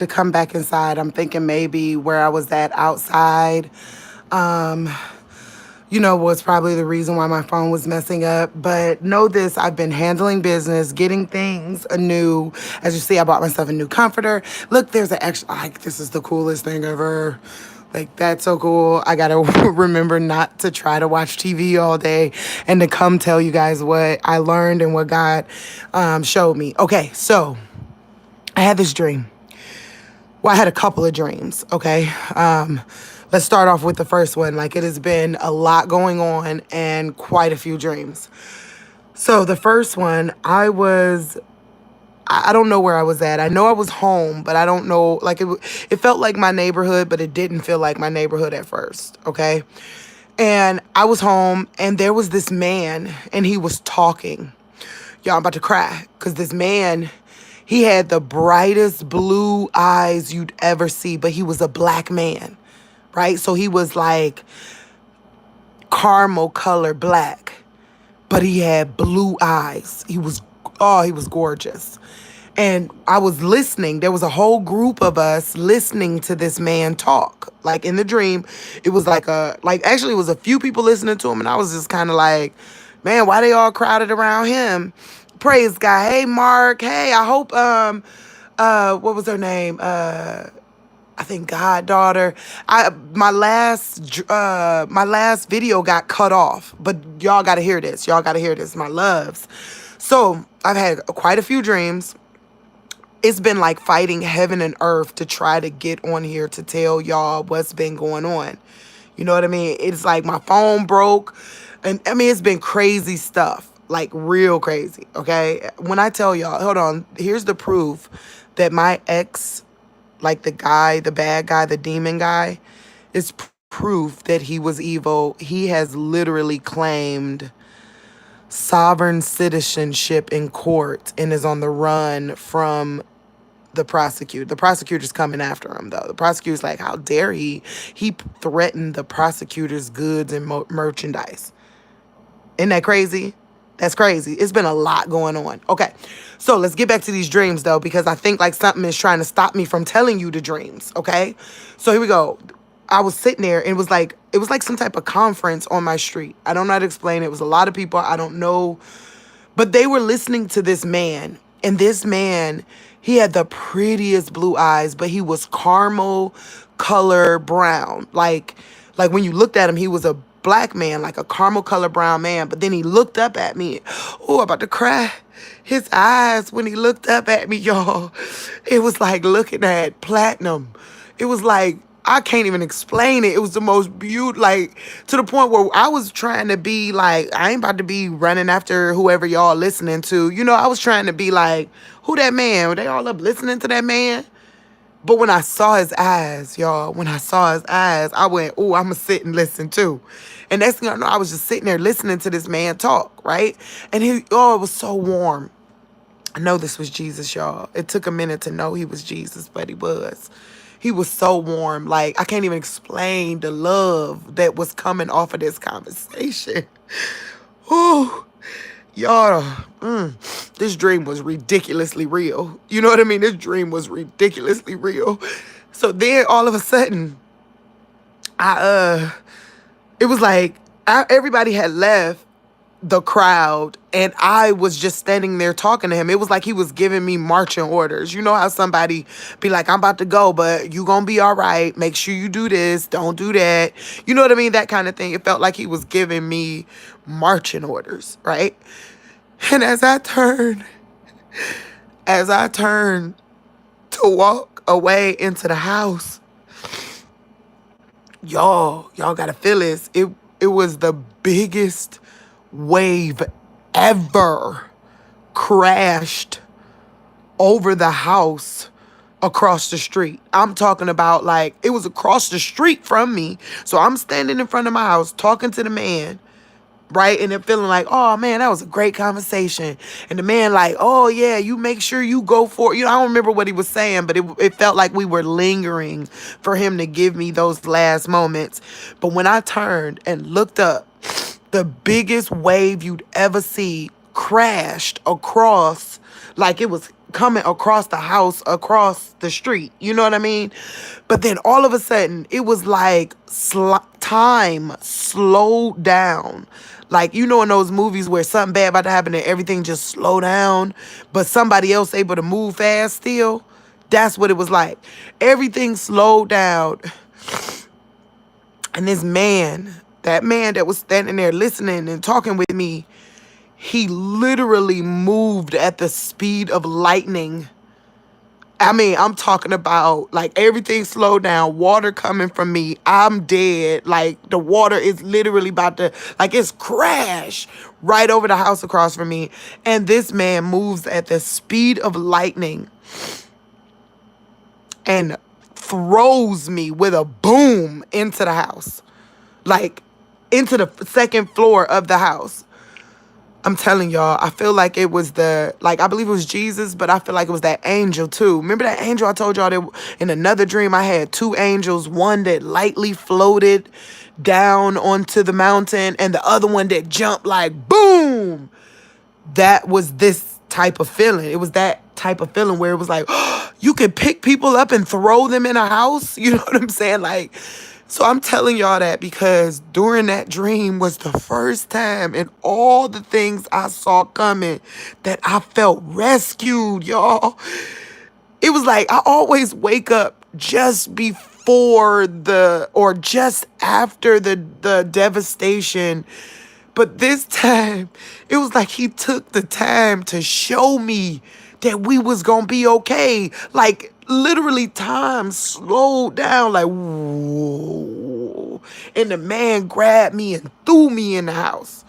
to come back inside. I'm thinking maybe where I was at outside, um, was probably the reason why my phone was messing up. But know this, I've been handling business, getting things anew. As you see, I bought myself a new comforter. Look, there's an extra, like, this is the coolest thing ever. Like, that's so cool. I gotta remember not to try to watch TV all day and to come tell you guys what I learned and what God showed me. Okay, so I had this dream. Well, I had a couple of dreams, okay? Let's start off with the first one. Like, it has been a lot going on and quite a few dreams. So the first one, I don't know where I was at. I know I was home, but I don't know, like, it felt like my neighborhood, but it didn't feel like my neighborhood at first, okay? And I was home, and there was this man, and he was talking. Y'all, I'm about to cry, because this man, he had the brightest blue eyes you'd ever see, but he was a black man, right? So he was like caramel color black, but he had blue eyes. He was gorgeous. And I was listening. There was a whole group of us listening to this man talk. Like in the dream, it was actually it was a few people listening to him, and I was just kind of like, man, why they all crowded around him? Praise God. Hey, Mark. Hey, I hope what was her name? I think Goddaughter. My last video got cut off, but y'all gotta hear this. Y'all gotta hear this, my loves. So I've had quite a few dreams. It's been like fighting heaven and earth to try to get on here to tell y'all what's been going on. You know what I mean? It's like my phone broke, and I mean, it's been crazy stuff, like real crazy. Okay, when I tell y'all, hold on, here's the proof that my ex, like the guy, the bad guy, the demon guy, is proof that he was evil. He has literally claimed sovereign citizenship in court and is on the run from the prosecutor. The prosecutor's coming after him, though. The prosecutor's like, how dare he? He threatened the prosecutor's goods and merchandise. Isn't that crazy? That's crazy. It's been a lot going on. Okay, so let's get back to these dreams, though, because I think like something is trying to stop me from telling you the dreams, okay? So here we go. I was sitting there, and it was like some type of conference on my street. I don't know how to explain it. It was a lot of people. I don't know. But they were listening to this man. And this man, he had the prettiest blue eyes, but he was caramel color brown. Like when you looked at him, he was a black man, like a caramel color brown man. But then he looked up at me. Oh, I'm about to cry. His eyes, when he looked up at me, y'all, it was like looking at platinum. It was like, I can't even explain it. It was the most beautiful, like, to the point where I was trying to be like, I ain't about to be running after whoever y'all listening to. I was trying to be like, who that man? Were they all up listening to that man? But when I saw his eyes, y'all, I went, oh, I'm going to sit and listen too. And next thing I know, I was just sitting there listening to this man talk, right? And it was so warm. I know this was Jesus, y'all. It took a minute to know he was Jesus, but he was. He was so warm. Like, I can't even explain the love that was coming off of this conversation. Ooh, y'all, this dream was ridiculously real. You know what I mean? This dream was ridiculously real. So then all of a sudden, it was like everybody had left the crowd, and I was just standing there talking to him. It was like he was giving me marching orders. You know how somebody be like, I'm about to go, but you gonna be all right. Make sure you do this. Don't do that. You know what I mean? That kind of thing. It felt like he was giving me marching orders, right? And as I turned to walk away into the house, y'all gotta feel this. It was the biggest wave ever crashed over the house across the street. I'm talking about, like, it was across the street from me. So I'm standing in front of my house talking to the man, right? And they're feeling like, oh man, that was a great conversation. And the man like, oh yeah, you make sure you go for it. I don't remember what he was saying, but it felt like we were lingering for him to give me those last moments. But when I turned and looked up, the biggest wave you'd ever see crashed across, like it was coming across the house, across the street. You know what I mean? But then all of a sudden, it was like time slowed down. Like, you know, in those movies where something bad about to happen and everything just slow down, but somebody else able to move fast still. That's what it was like. Everything slowed down. And this man, that man that was standing there listening and talking with me, he literally moved at the speed of lightning. I mean, I'm talking about like everything slowed down, water coming from me. I'm dead. Like the water is literally about to, like it's crash right over the house across from me. And this man moves at the speed of lightning and throws me with a boom into the house, like into the second floor of the house. I'm telling y'all, I feel like it was I believe it was Jesus, but I feel like it was that angel too. Remember that angel I told y'all that in another dream I had two angels, one that lightly floated down onto the mountain and the other one that jumped like boom. That was this type of feeling. It was that type of feeling where it was like, you could pick people up and throw them in a house. You know what I'm saying? Like, so I'm telling y'all that because during that dream was the first time in all the things I saw coming that I felt rescued, y'all. It was like I always wake up just before or just after the devastation. But this time, it was like he took the time to show me that we was gonna be okay. Like literally time slowed down like whoa. And the man grabbed me and threw me in the house.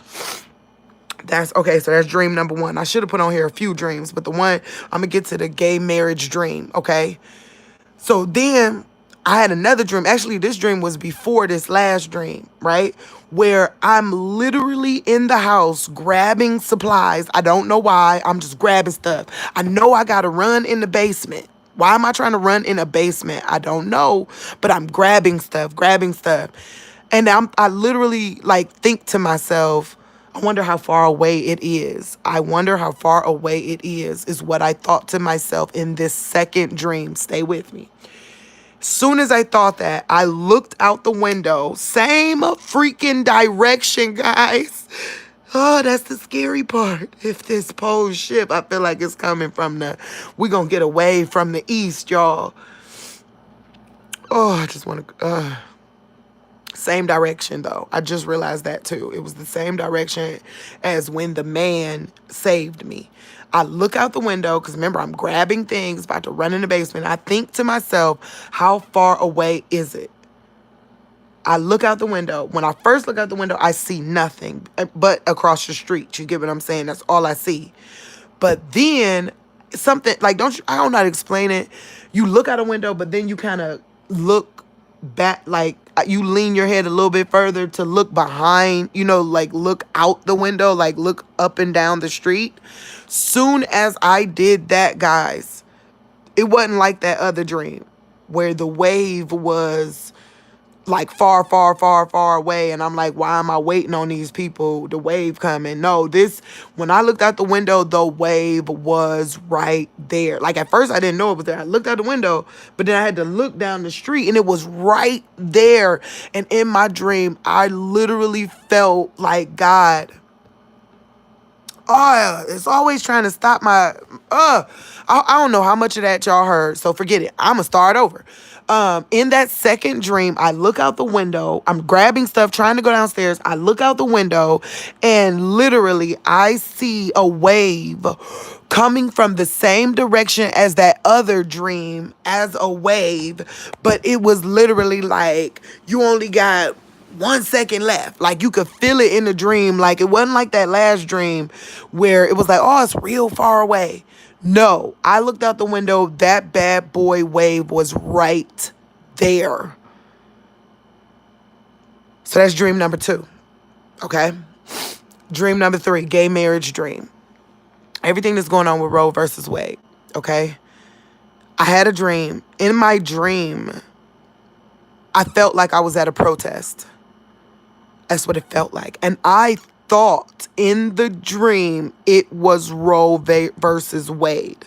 That's okay, so that's dream number one. I should have put on here a few dreams, but the one I'm gonna get to the gay marriage dream, okay? So then I had another dream. Actually, this dream was before this last dream, right? Where I'm literally in the house grabbing supplies. I don't know why. I'm just grabbing stuff. I know I got to run in the basement. Why am I trying to run in a basement? I don't know, but I'm grabbing stuff. And I literally like think to myself, I wonder how far away it is. I wonder how far away it is what I thought to myself in this second dream. Stay with me. Soon as I thought that, I looked out the window. Same freaking direction, guys. Oh, that's the scary part. If this pole ship, I feel like it's coming from we're going to get away from the east, y'all. Oh, I just want to, same direction, though. I just realized that, too. It was the same direction as when the man saved me. I look out the window, because remember, I'm grabbing things, about to run in the basement. I think to myself, how far away is it? I look out the window. When I first look out the window, I see nothing but across the street. You get what I'm saying? That's all I see. But then something, like, I don't know how to explain it. You look out a window, but then you kind of look back, like you lean your head a little bit further to look behind, like look out the window, like look up and down the street. Soon as I did that, guys, it wasn't like that other dream where the wave was like far, far, far, far away. And I'm like, why am I waiting on these people? The wave coming. No, when I looked out the window, the wave was right there. Like at first I didn't know it was there. I looked out the window, but then I had to look down the street and it was right there. And in my dream, I literally felt like God, it's always trying to stop my, I don't know how much of that y'all heard, so forget it. I'm going to start over. In that second dream, I look out the window. I'm grabbing stuff, trying to go downstairs. I look out the window, and literally, I see a wave coming from the same direction as that other dream as a wave, but it was literally like you only got 1 second left. Like you could feel it in the dream. Like it wasn't like that last dream where it was like, oh, it's real far away. No, I looked out the window. That bad boy wave was right there. So that's dream number 2. Okay. Dream number 3, gay marriage dream. Everything that's going on with Roe versus Wade. Okay. I had a dream. In my dream, I felt like I was at a protest. That's what it felt like. And I thought in the dream it was Roe versus Wade.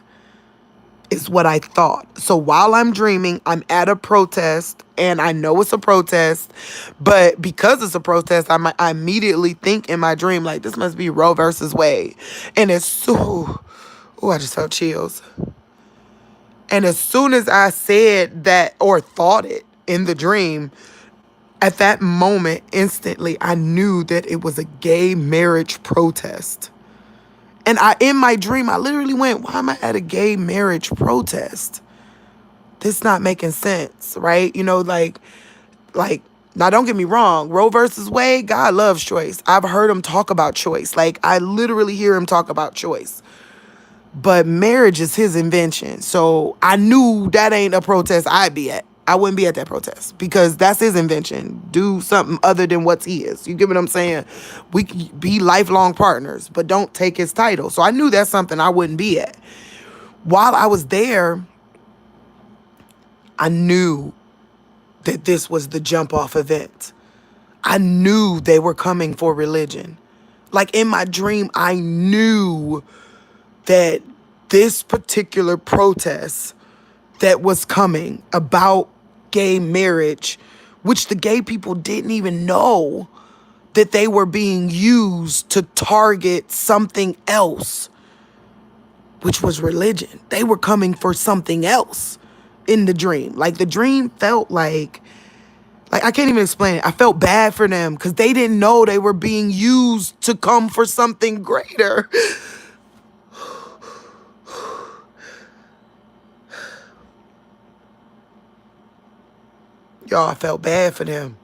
is what I thought. So while I'm dreaming, I'm at a protest and I know it's a protest, but because it's a protest, I immediately think in my dream, like, this must be Roe versus Wade. And it's so, oh, I just felt chills. And as soon as I said that or thought it in the dream, at that moment, instantly, I knew that it was a gay marriage protest. And in my dream, I literally went, why am I at a gay marriage protest? This not making sense, right? Now don't get me wrong, Roe versus Wade, God loves choice. I've heard him talk about choice. Like, I literally hear him talk about choice. But marriage is his invention. So I knew that ain't a protest I'd be at. I wouldn't be at that protest because that's his invention. Do something other than what he is. You get what I'm saying? We could be lifelong partners, but don't take his title. So I knew that's something I wouldn't be at. While I was there, I knew that this was the jump off event. I knew they were coming for religion. Like in my dream, I knew that this particular protest that was coming about gay marriage, which the gay people didn't even know that they were being used to target something else, which was religion. They were coming for something else in the dream. Like the dream felt like I can't even explain it. I felt bad for them because they didn't know they were being used to come for something greater. Y'all, I felt bad for them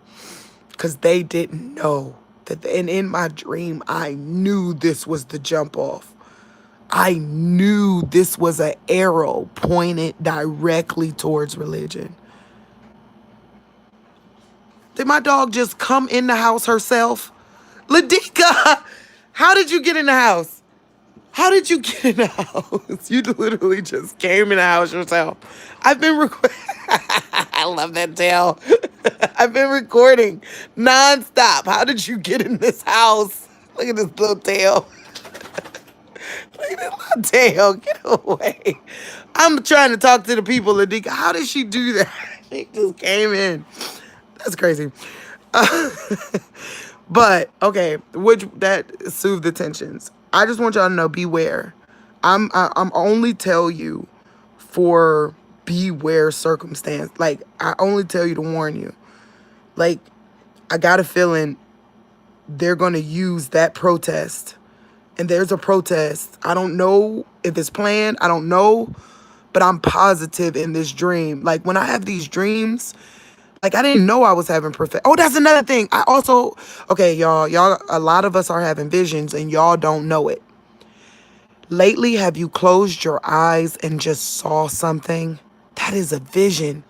because they didn't know that. And in my dream, I knew this was the jump off. I knew this was an arrow pointed directly towards religion. Did my dog just come in the house herself? Ladika, how did you get in the house? How did you get in the house? You literally just came in the house yourself. I've been I love that tail. I've been recording nonstop. How did you get in this house? Look at this little tail. Look at this little tail. Get away. I'm trying to talk to the people, Ladika. How did she do that? She just came in. That's crazy. But okay, which that soothed the tensions. I just want y'all to know, beware. I'm only tell you for beware circumstance. Like, I only tell you to warn you. Like, I got a feeling they're gonna use that protest. And there's a protest. I don't know if it's planned. I don't know. But I'm positive in this dream. Like, when I have these dreams, like, I didn't know I was having perfect. Oh, that's another thing. I also, okay, y'all, a lot of us are having visions and y'all don't know it. Lately, have you closed your eyes and just saw something? That is a vision.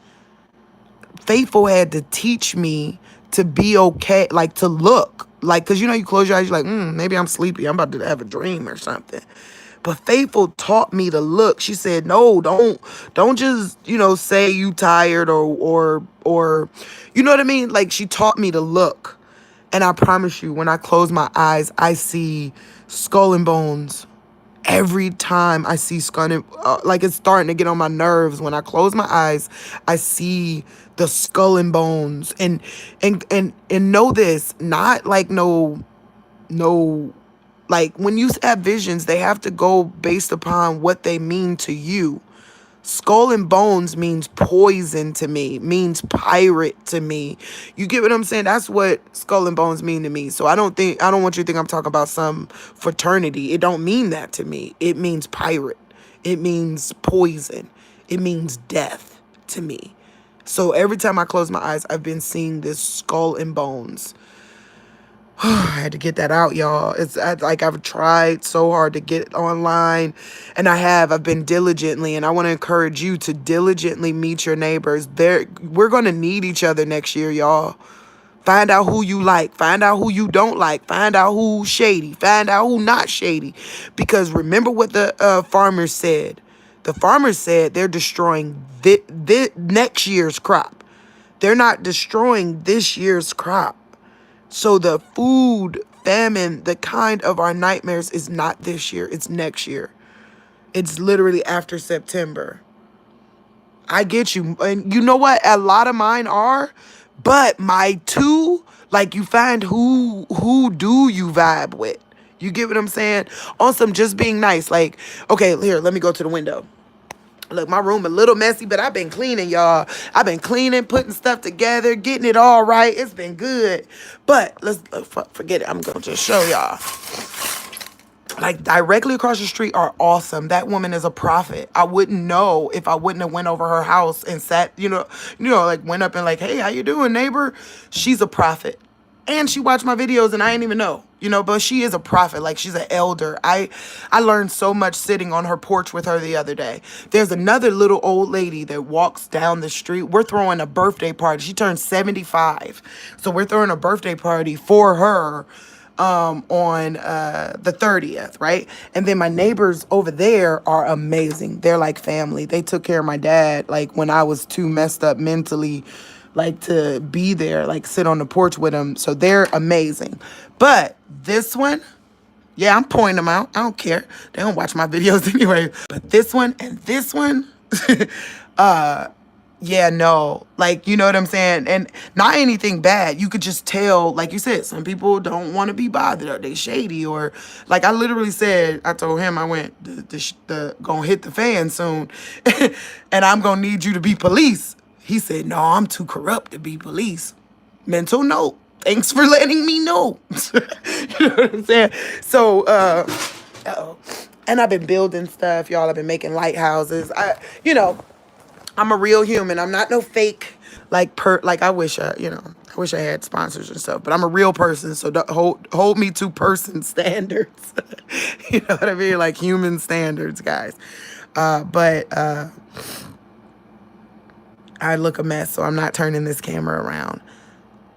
Faithful had to teach me to be okay, like to look. Like, because you close your eyes, you're like, maybe I'm sleepy. I'm about to have a dream or something. But Faithful taught me to look. She said, no, don't just, say you tired or you know what I mean? Like, she taught me to look. And I promise you, when I close my eyes, I see skull and bones. Every time I see skull and, like, it's starting to get on my nerves. When I close my eyes, I see the skull and bones. And know this, not like no, like, when you have visions, they have to go based upon what they mean to you. Skull and bones means poison to me, means pirate to me. You get what I'm saying? That's what skull and bones mean to me. So I don't want you to think I'm talking about some fraternity. It don't mean that to me. It means pirate. It means poison. It means death to me. So every time I close my eyes, I've been seeing this skull and bones. I had to get that out, y'all. I've tried so hard to get online, and I've been diligently, and I want to encourage you to diligently meet your neighbors. We're going to need each other next year, y'all. Find out who you like. Find out who you don't like. Find out who's shady. Find out who not shady. Because remember what the farmers said. The farmers said they're destroying next year's crop. They're not destroying this year's crop. So the food famine, the kind of our nightmares, is not this year, it's next year. It's literally after September. I get you. And you know what? A lot of mine are, but my two, like you find who do you vibe with. You get what I'm saying? On some just being nice. Like, okay, here, let me go to the window. Look, my room a little messy, but I've been cleaning, y'all. I've been cleaning, putting stuff together, getting it all right. It's been good. But let's forget it. I'm going to just show y'all. Like directly across the street are awesome. That woman is a prophet. I wouldn't know if I wouldn't have went over her house and sat, like went up and like, hey, how you doing, neighbor? She's a prophet. And she watched my videos and I didn't even know, but she is a prophet. Like she's an elder. I learned so much sitting on her porch with her the other day. There's another little old lady that walks down the street. We're throwing a birthday party. She turned 75. So we're throwing a birthday party for her on the 30th, right? And then my neighbors over there are amazing. They're like family. They took care of my dad like when I was too messed up mentally, like to be there, like sit on the porch with him. So they're amazing. But this one, yeah, I'm pointing them out. I don't care. They don't watch my videos anyway. But this one and this one, yeah, no, like, you know what I'm saying? And not anything bad. You could just tell, like you said, some people don't want to be bothered or they shady or like I literally said, I told him I went, the gonna hit the fan soon and I'm gonna need you to be police. He said, no, I'm too corrupt to be police. Mental note. Thanks for letting me know. You know what I'm saying? So, uh-oh. And I've been building stuff, y'all. I've been making lighthouses. I'm a real human. I'm not no fake, like I wish I had sponsors and stuff, but I'm a real person. So don't hold me to person standards. You know what I mean? Like human standards, guys. But I look a mess, so I'm not turning this camera around.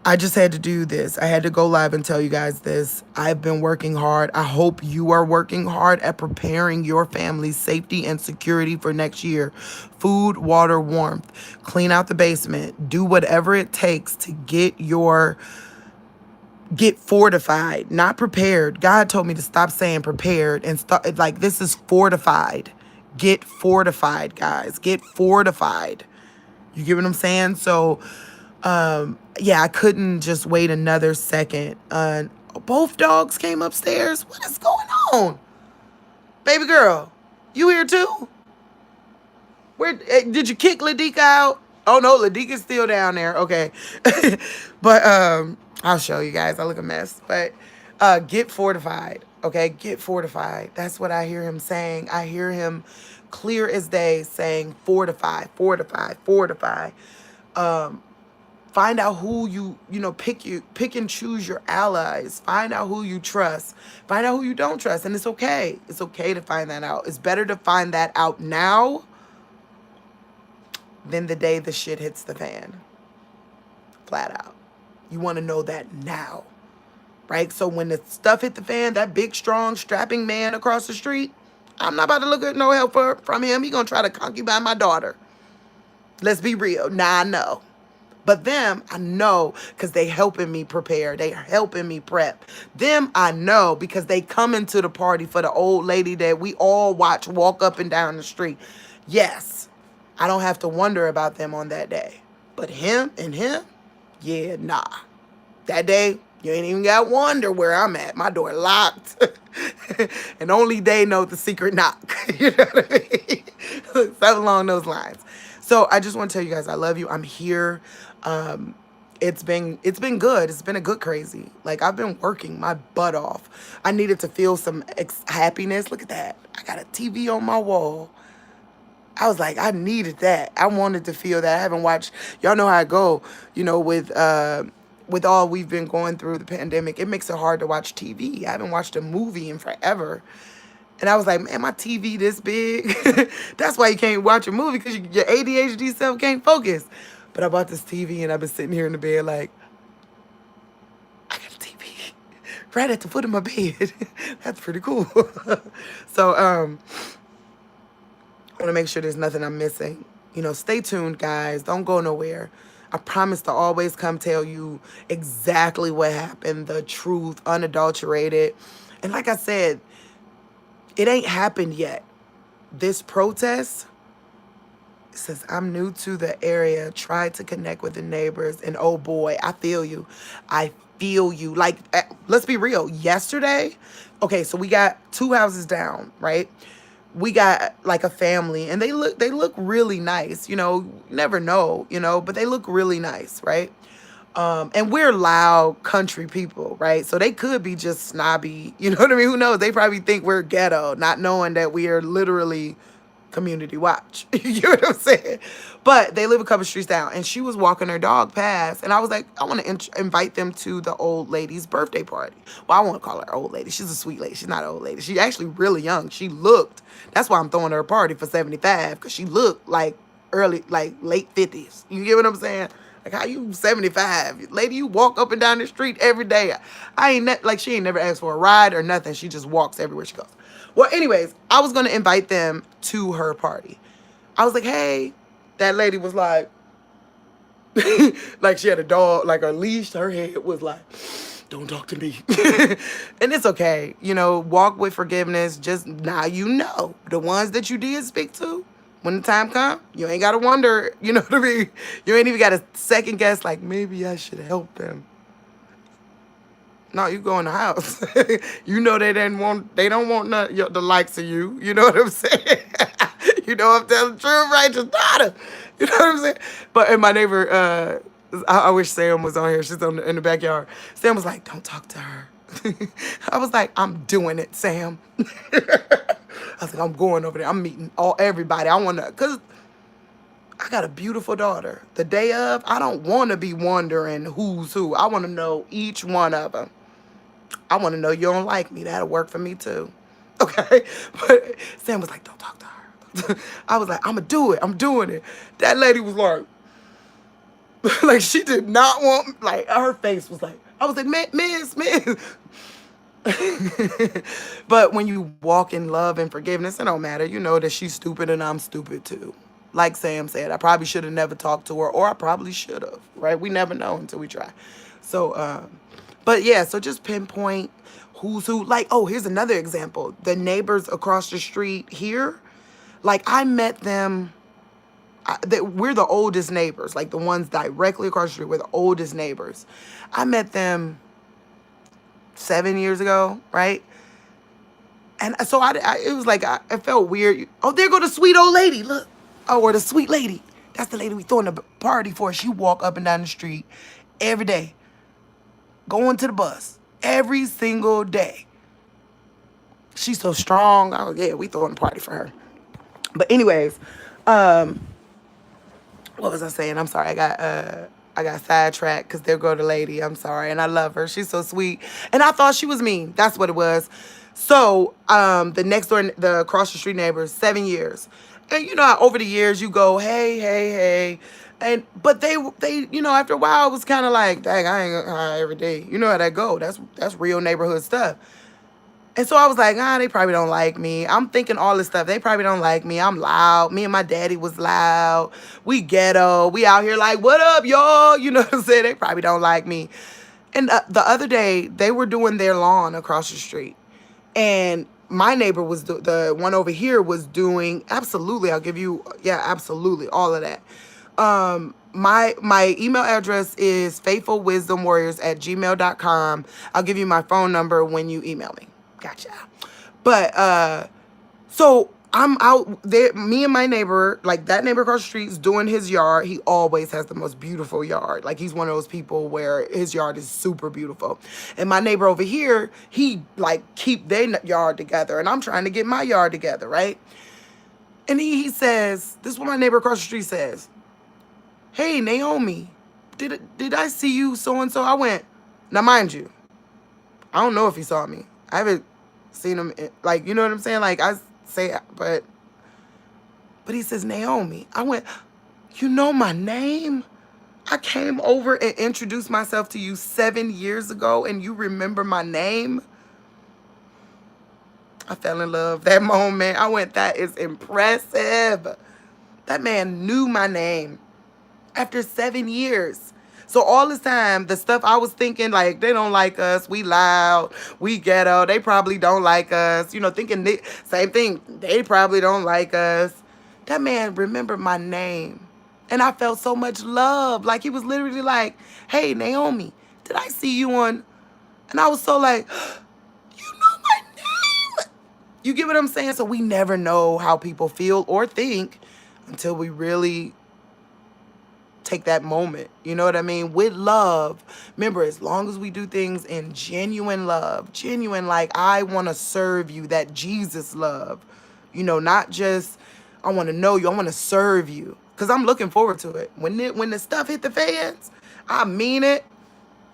I just had to do this. I had to go live and tell you guys this. I've been working hard. I hope you are working hard at preparing your family's safety and security for next year. Food, water, warmth. Clean out the basement. Do whatever it takes to get fortified, not prepared. God told me to stop saying prepared and start like this is fortified. Get fortified, guys. Get fortified. You get what I'm saying? So yeah, I couldn't just wait another second. Both dogs came upstairs. What is going on? Baby girl, you here too? Where did you kick Ladika out? Oh no, Ladika's still down there. Okay. But I'll show you guys. I look a mess. But get fortified. Okay, get fortified. That's what I hear him saying. I hear him clear as day saying fortify, fortify, fortify. Find out who pick and choose your allies. Find out who you trust. Find out who you don't trust. And it's okay. It's okay to find that out. It's better to find that out now than the day the shit hits the fan. Flat out. You want to know that now. Right? So when the stuff hit the fan, that big, strong, strapping man across the street, I'm not about to look at no help from him. He going to try to concubine my daughter. Let's be real. Nah, I know. But them, I know because they helping me prepare. They helping me prep. Them, I know because they come into the party for the old lady that we all watch walk up and down the street. Yes, I don't have to wonder about them on that day. But him, yeah, nah. That day, you ain't even got to wonder where I'm at. My door locked. And only they know the secret knock. You know what I mean? Something along those lines. So I just want to tell you guys, I love you. I'm here. It's been good. It's been a good crazy. Like I've been working my butt off. I needed to feel some happiness. Look at that. I got a TV on my wall. I was like, I needed that. I wanted to feel that. I haven't watched. Y'all know how I go. With all we've been going through the pandemic, it makes it hard to watch TV. I haven't watched a movie in forever. And I was like, man, my TV this big. That's why you can't watch a movie, because your ADHD self can't focus. But I bought this TV and I've been sitting here in the bed like, I got a TV right at the foot of my bed. That's pretty cool. So I want to make sure there's nothing I'm missing. Stay tuned, guys. Don't go nowhere. I promise to always come tell you exactly what happened, the truth, unadulterated. And like I said, it ain't happened yet. This protest, it says, I'm new to the area, tried to connect with the neighbors, and oh boy, I feel you. I feel you. Like, let's be real. Yesterday, okay, so we got 2 houses down, right? We got like a family, and they look really nice. You never know, but they look really nice, right? And we're loud country people, right? So they could be just snobby, you know what I mean? Who knows? They probably think we're ghetto, not knowing that we are literally community watch. You know what I'm saying? But they live a couple streets down, and she was walking her dog past, and I was like, I want to invite them to the old lady's birthday party. Well, I won't call her old lady. She's a sweet lady. She's not an old lady. She's actually really young. She looked. That's why I'm throwing her a party for 75, because she looked like early, like late 50s. You get what I'm saying? Like, how you 75? Lady, you walk up and down the street every day. She ain't never asked for a ride or nothing. She just walks everywhere she goes. Well, anyways, I was going to invite them to her party. I was like, hey, that lady was like, like she had a dog, like a leash. Her head was like, don't talk to me. And it's okay. Walk with forgiveness. Just now, the ones that you did speak to, when the time comes, you ain't got to wonder, you know what I mean? You ain't even got to second guess, like, maybe I should help them. No, you go in the house. They don't want the likes of you. You know what I'm saying? I'm telling the truth, righteous daughter. You know what I'm saying? But and my neighbor, I wish Sam was on here. She's in the backyard. Sam was like, don't talk to her. I was like, I'm doing it, Sam. I was like, I'm going over there. I'm meeting everybody. Because I got a beautiful daughter. The day of, I don't want to be wondering who's who. I want to know each one of them. I want to know you don't like me. That'll work for me too. Okay? But Sam was like, don't talk to her. I was like, I'm going to do it. I'm doing it. That lady was like, like she did not want, like her face was like, I was like, miss. But when you walk in love and forgiveness, it don't matter. You know that she's stupid and I'm stupid too. Like Sam said, I probably should have never talked to her, or I probably should have, right? We never know until we try. So, but yeah, so just pinpoint who's who. Like, oh, here's another example. The neighbors across the street here, like I met them. We're the oldest neighbors, like the ones directly across the street. We're the oldest neighbors. I met them 7 years ago, right? And so it was like, I felt weird. Oh, there go the sweet old lady. Look. Oh, or the sweet lady. That's the lady we throwing the party for. She walk up and down the street every day. Going to the bus. Every single day. She's so strong. Oh, yeah, we throwing a party for her. But anyways, what was I saying? I'm sorry. I got sidetracked because there go the lady. I'm sorry. And I love her. She's so sweet. And I thought she was mean. That's what it was. So, the next door, the across the street neighbors, 7 years. And over the years you go, hey. But they, after a while it was kind of like, dang, I ain't every day. You know how that go. That's real neighborhood stuff. And so I was like, they probably don't like me. I'm thinking all this stuff. They probably don't like me. I'm loud. Me and my daddy was loud. We ghetto. We out here like, what up, y'all? You know what I'm saying? They probably don't like me. And the other day, they were doing their lawn across the street. And my neighbor was, the one over here was doing, absolutely, I'll give you, yeah, absolutely, all of that. My email address is faithfulwisdomwarriors@gmail.com. I'll give you my phone number when you email me. Gotcha. But, so I'm out there, me and my neighbor, like that neighbor across the street is doing his yard. He always has the most beautiful yard. Like he's one of those people where his yard is super beautiful. And my neighbor over here, he like keep their yard together. And I'm trying to get my yard together, right? And he says, this is what my neighbor across the street says. Hey, Naomi, did I see you so-and-so? I went, now mind you, I don't know if he saw me. I haven't seen him, like, you know what I'm saying? Like, I say, but he says, Naomi. I went, you know my name? I came over and introduced myself to you 7 years ago, and you remember my name? I fell in love that moment. I went, that is impressive. That man knew my name after 7 years. So all this time, the stuff I was thinking, like, they don't like us, we loud, we ghetto, they probably don't like us, thinking same thing, they probably don't like us. That man remembered my name. And I felt so much love. Like, he was literally like, hey, Naomi, did I see you on? And I was so like, you know my name. You get what I'm saying? So we never know how people feel or think until we really take that moment. You know what I mean? With love. Remember, as long as we do things in genuine love, genuine, like, I want to serve you, that Jesus love. Not just, I want to know you, I want to serve you. Because I'm looking forward to it. When the stuff hit the fans, I mean it.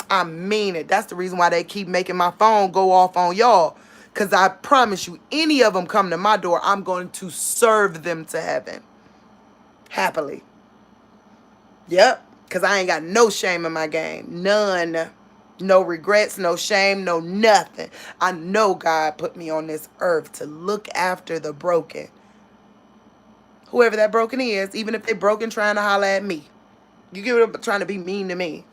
I mean it. That's the reason why they keep making my phone go off on y'all. Because I promise you, any of them come to my door, I'm going to serve them to heaven. Happily. Yep. Because I ain't got no shame in my game. None. No regrets, no shame, no nothing. I know God put me on this earth to look after the broken. Whoever that broken is, even if they broken trying to holler at me. You get what I'm trying to be mean to me.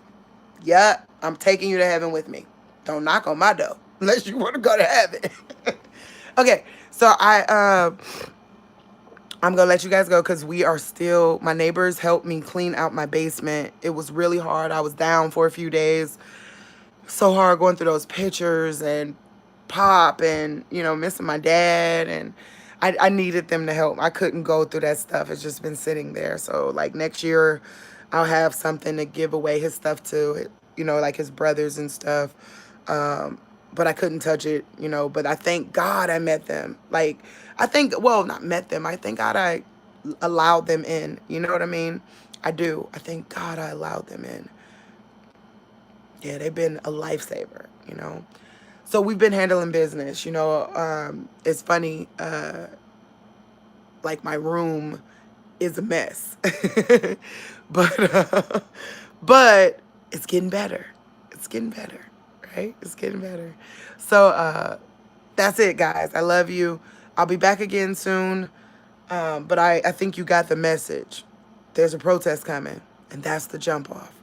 Yep. I'm taking you to heaven with me. Don't knock on my door unless you want to go to heaven. Okay. So I'm going to let you guys go because my neighbors helped me clean out my basement. It was really hard. I was down for a few days. So hard going through those pictures and Pop and, missing my dad. And I needed them to help. I couldn't go through that stuff. It's just been sitting there. So, like, next year, I'll have something to give away his stuff to, like his brothers and stuff. But I couldn't touch it, but I thank God I met them. Like, not met them. I thank God I allowed them in. You know what I mean? I do. I thank God I allowed them in. Yeah, they've been a lifesaver. So we've been handling business, it's funny, like my room is a mess, but it's getting better. It's getting better, right? It's getting better. So, that's it, guys. I love you. I'll be back again soon. But I think you got the message. There's a protest coming, and that's the jump off.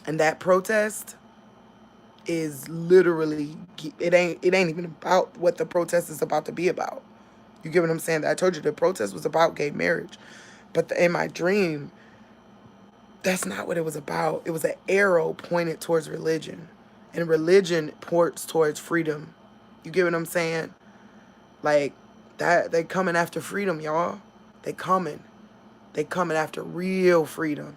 And that protest is literally, it ain't even about what the protest is about to be about. You get what I'm saying? I told you the protest was about gay marriage. But in my dream, that's not what it was about. It was an arrow pointed towards religion. And religion points towards freedom. You get what I'm saying? Like, that they coming after freedom, y'all. They coming after real freedom.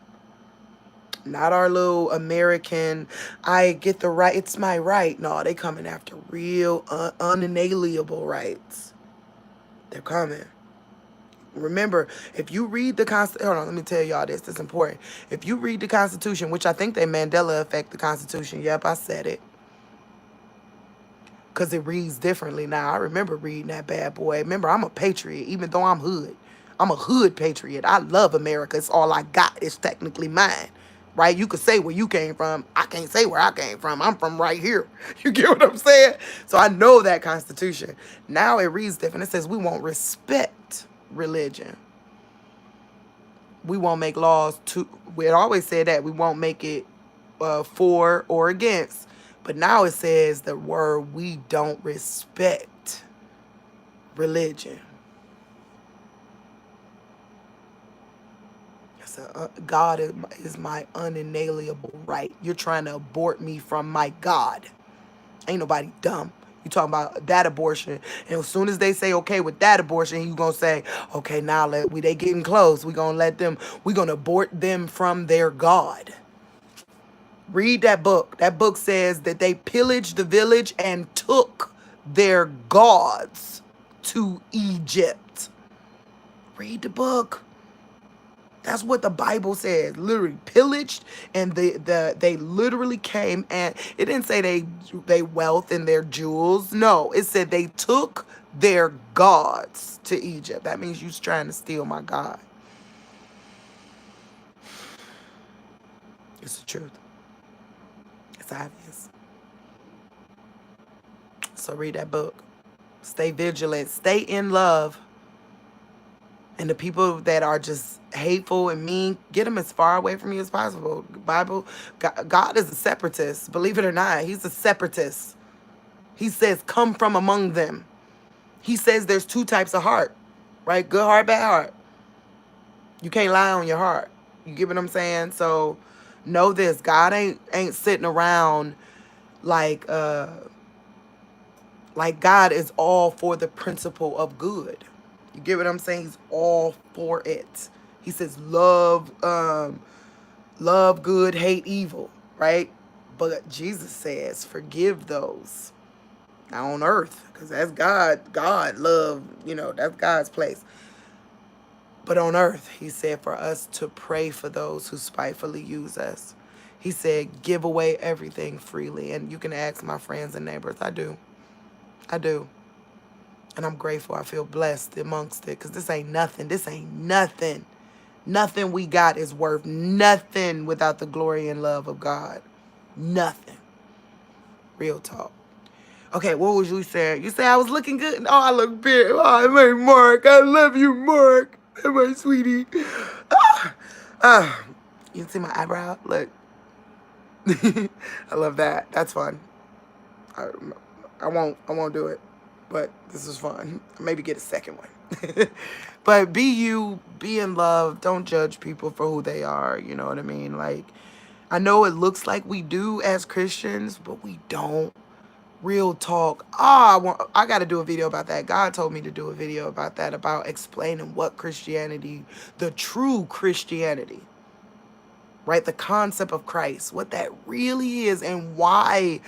Not our little American, I get the right, it's my right. No, they coming after real unalienable rights. They're coming. Remember, if you read the Constitution, hold on, let me tell y'all this, it's important. If you read the Constitution, which I think they Mandela effect the Constitution, yep, I said it. Because it reads differently now. I remember reading that bad boy. Remember, I'm a patriot, even though I'm hood. I'm a hood patriot. I love America. It's all I got. It's technically mine. Right? You could say where you came from. I can't say where I came from. I'm from right here. You get what I'm saying? So I know that Constitution. Now it reads different. It says we won't respect religion. We won't make laws to, we always said that. We won't make it for or against. But now it says the word, we don't respect religion. God is my unalienable right. You're trying to abort me from my God. Ain't nobody dumb. You talking about that abortion. And as soon as they say okay with that abortion, you going to say, okay, now they getting close. We're going to abort them from their God. Read that book. That book says that they pillaged the village and took their gods to Egypt. Read the book. That's what the Bible says. Literally pillaged, and they literally came, and it didn't say they wealth and their jewels. No, it said they took their gods to Egypt. That means you're trying to steal my God. It's the truth. It's obvious. So read that book. Stay vigilant. Stay in love. And the people that are just hateful and mean, get them as far away from you as possible. God is a separatist. Believe it or not, he's a separatist. He says, come from among them. He says there's two types of heart, right? Good heart, bad heart. You can't lie on your heart. You get what I'm saying? So know this, God ain't sitting around like God is all for the principle of good. You get what I'm saying? He's all for it. He says love good, hate evil, right? But Jesus says forgive those. Now on earth, because that's God love, that's God's place. But on earth, he said for us to pray for those who spitefully use us. He said, give away everything freely. And you can ask my friends and neighbors. I do. And I'm grateful. I feel blessed amongst it, because this ain't nothing. Nothing we got is worth nothing without the glory and love of God. Nothing. Real talk. Okay, what was you saying? You say I was looking good? Oh, I look big. Oh, my Mark. I love you, Mark. My sweetie. You see my eyebrow? Look. I love that. That's fun. I won't do it. But this is fun. Maybe get a second one. But be you, be in love. Don't judge people for who they are. You know what I mean? Like, I know it looks like we do as Christians, but we don't. Real talk. I got to do a video about that. God told me to do a video about that, about explaining what Christianity, the true Christianity, right? The concept of Christ, what that really is and why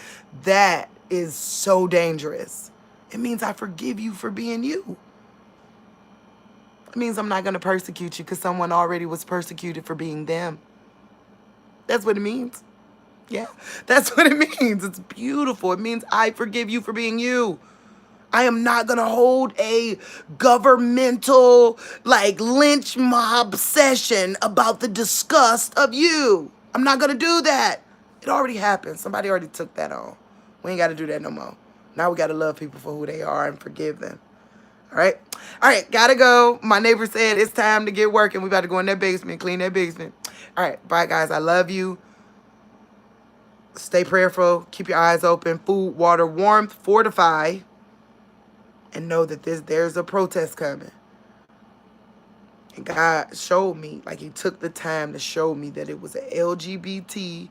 that is so dangerous. It means I forgive you for being you. It means I'm not going to persecute you because someone already was persecuted for being them. That's what it means. Yeah, that's what it means. It's beautiful. It means I forgive you for being you. I am not going to hold a governmental, lynch mob session about the disgust of you. I'm not going to do that. It already happened. Somebody already took that on. We ain't got to do that no more. Now we got to love people for who they are and forgive them. All right? All right, got to go. My neighbor said it's time to get working. We about to go in that basement, clean that basement. All right, bye, guys. I love you. Stay prayerful. Keep your eyes open. Food, water, warmth, fortify. And know that there's a protest coming. And God showed me, he took the time to show me that it was an LGBT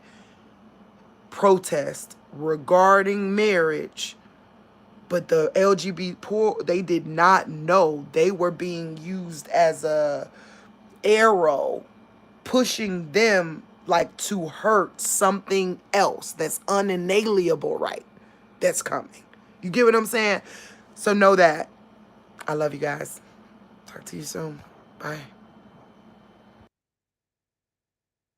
protest regarding marriage. But the LGBT poor, they did not know they were being used as a arrow, pushing them to hurt something else that's unenalienable, right? That's coming. You get what I'm saying? So know that. I love you guys. Talk to you soon. Bye.